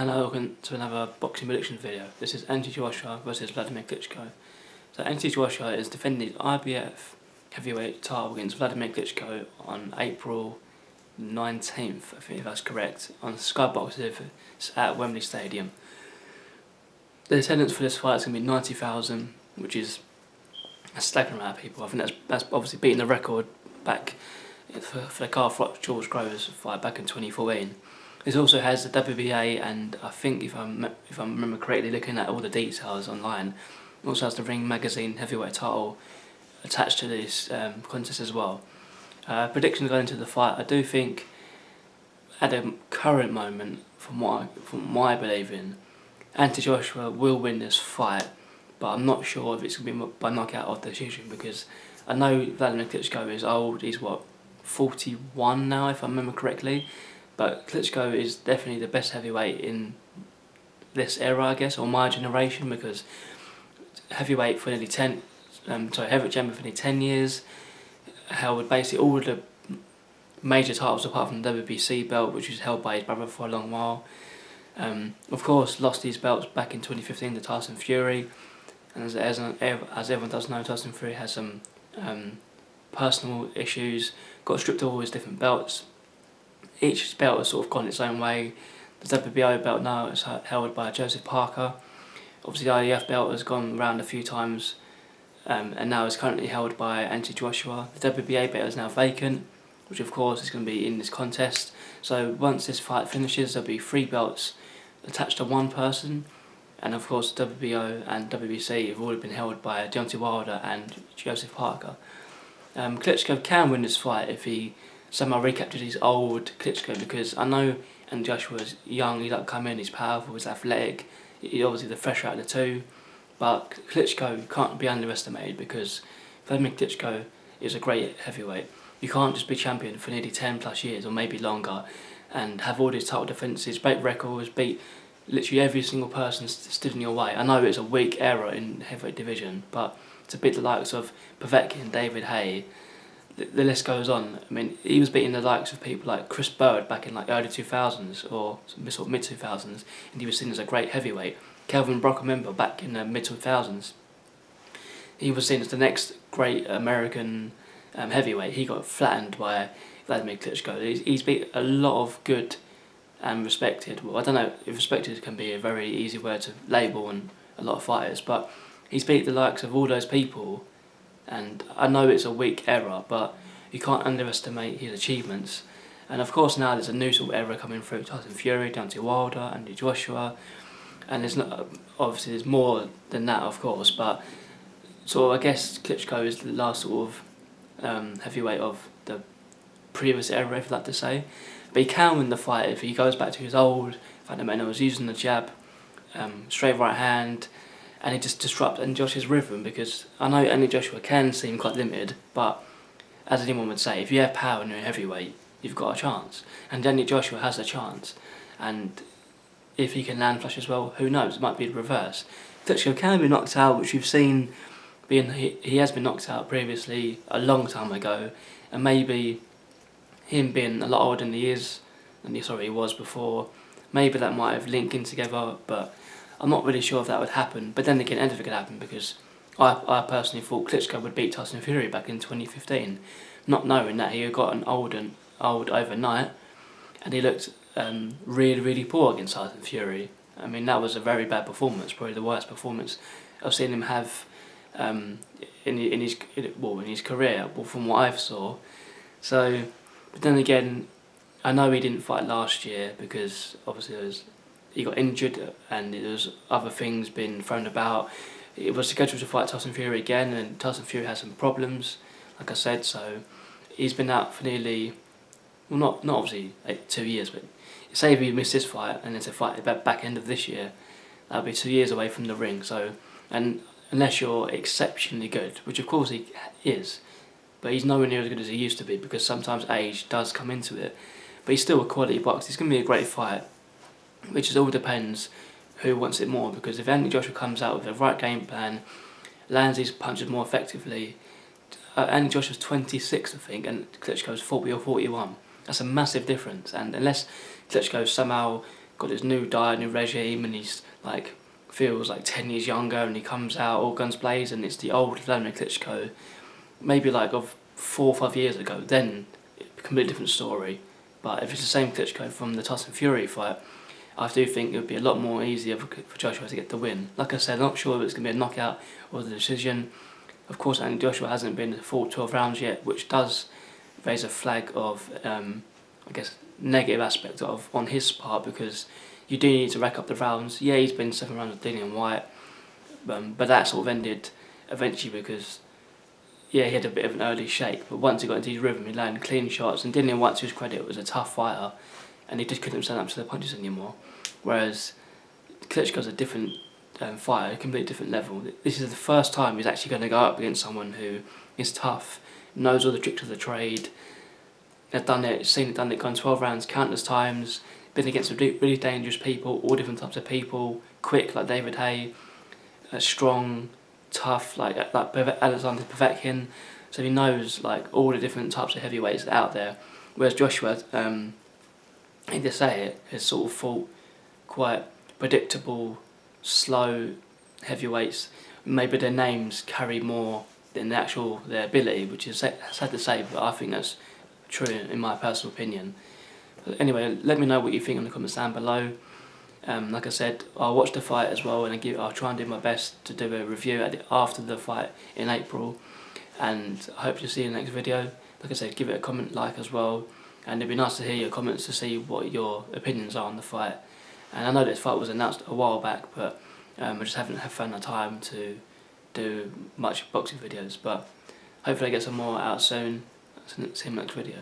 Hello, welcome to another boxing prediction video. This is Anthony Joshua versus Wladimir Klitschko. So Anthony Joshua is defending his IBF heavyweight title against Wladimir Klitschko on April 19th, I think if that's correct, on Skybox at Wembley Stadium. The attendance for this fight is going to be 90,000, which is a staggering amount of people. I think that's obviously beating the record back for the Carl Froch George Groves fight back in 2014. This also has the WBA, and I think if I remember correctly, looking at all the details online, it also has the Ring Magazine heavyweight title attached to this contest as well. Predictions going into the fight, I do think at the current moment, from what I believe in, Anthony Joshua will win this fight, but I'm not sure if it's going to be by knockout or decision, because I know Wladimir Klitschko is old. He's 41 now, if I remember correctly. But Klitschko is definitely the best heavyweight in this era, I guess, or my generation, because heavyweight for nearly heavyweight champion for nearly 10 years, held basically all of the major titles apart from the WBC belt, which was held by his brother for a long while. Of course, lost these belts back in 2015 to Tyson Fury, and as everyone does know, Tyson Fury has some personal issues, got stripped of all his different belts. Each belt has sort of gone its own way. The WBO belt now is held by Joseph Parker. Obviously the IBF belt has gone around a few times, and now is currently held by Anthony Joshua. The WBA belt is now vacant, which of course is going to be in this contest. So once this fight finishes, there'll be 3 belts attached to one person, and of course WBO and WBC have already been held by Deontay Wilder and Joseph Parker. Klitschko can win this fight if he somehow recaptured his old Klitschko, because I know and Joshua's young, he's upcoming, he's powerful, he's athletic, he's obviously the fresher out of the two, but Klitschko can't be underestimated, because Wladimir Klitschko is a great heavyweight. You can't just be champion for nearly 10 plus years or maybe longer and have all these title defences, break records, beat literally every single person stood in your way. I know it's a weak era in the heavyweight division, but to beat the likes of Povetkin, David Haye, the list goes on. I mean, he was beating the likes of people like Chris Bird back in like early 2000s or sort of mid 2000s, and he was seen as a great heavyweight. Kelvin Brock, remember, back in the mid 2000s, he was seen as the next great American heavyweight. He got flattened by Wladimir Klitschko. He's beat a lot of good and respected. Well, I don't know if respected can be a very easy word to label on a lot of fighters, but he's beat the likes of all those people. And I know it's a weak era, but you can't underestimate his achievements. And of course now there's a new sort of era coming through: Tyson Fury, Deontay Wilder, Anthony Joshua, and obviously there's more than that, of course. But so I guess Klitschko is the last sort of heavyweight of the previous era, if you like to say. But he can win the fight if he goes back to his old fundamentals, using the jab, straight right hand, and it just disrupts Anthony Joshua's rhythm, because I know Anthony Joshua can seem quite limited, but as anyone would say, if you have power and you're a heavyweight, you've got a chance. And Anthony Joshua has a chance, and if he can land flush as well, who knows, it might be the reverse. Klitschko can be knocked out, which you've seen, he has been knocked out previously a long time ago, and maybe him being a lot older than he was before, maybe that might have linked in together, but I'm not really sure if that would happen. But then again, anything could happen, because I personally thought Klitschko would beat Tyson Fury back in 2015, not knowing that he had gotten old overnight, and he looked really, really poor against Tyson Fury. I mean, that was a very bad performance, probably the worst performance I've seen him have in his career, well, from what I've saw. So, but then again, I know he didn't fight last year because obviously he got injured and there was other things being thrown about. It was scheduled to fight Tyson Fury again, and Tyson Fury has some problems, like I said, so he's been out for nearly, well, not obviously 2 years, but say if he missed this fight and then to fight the back end of this year, that'll be 2 years away from the ring. So, and unless you're exceptionally good, which of course he is, but he's nowhere near as good as he used to be, because sometimes age does come into it, but he's still a quality boxer. It's going to be a great fight, which all depends who wants it more, because if Anthony Joshua comes out with the right game plan, lands his punches more effectively, Anthony Joshua's 26, I think, and Klitschko's 40 or 41. That's a massive difference, and unless Klitschko somehow got his new diet, new regime, and he's like feels like 10 years younger, and he comes out all guns blazing. It's the old Wladimir Klitschko, maybe like of 4 or 5 years ago. Then a completely different story. But if it's the same Klitschko from the Tyson Fury fight, I do think it would be a lot more easier for Joshua to get the win. Like I said, I'm not sure if it's going to be a knockout or the decision. Of course, and Joshua hasn't been the full 12 rounds yet, which does raise a flag of, I guess, negative aspect of on his part, because you do need to rack up the rounds. Yeah, he's been 7 rounds with Dillian Whyte, but that sort of ended eventually because, yeah, he had a bit of an early shake, but once he got into his rhythm, he landed clean shots, and Dillian Whyte, to his credit, was a tough fighter, and he just couldn't stand up to the punches anymore. Whereas Klitschko's a different fighter, a completely different level. This is the first time he's actually going to go up against someone who is tough, knows all the tricks of the trade. They've done it, done it, gone 12 rounds countless times, been against really dangerous people, all different types of people, quick like David Haye, strong, tough like Alexander Povetkin. So he knows like all the different types of heavyweights out there. Whereas Joshua, I hate to say it, has sort of fought quite predictable, slow heavyweights. Maybe their names carry more than their ability, which is sad to say, but I think that's true in my personal opinion. But anyway, let me know what you think in the comments down below. Like I said, I'll watch the fight as well, and I'll try and do my best to do a review after the fight in April. And I hope to see you in the next video. Like I said, give it a comment, like as well, and it'd be nice to hear your comments to see what your opinions are on the fight. And I know this fight was announced a while back, but I just haven't found the time to do much boxing videos. But hopefully I get some more out soon. See you in the next video.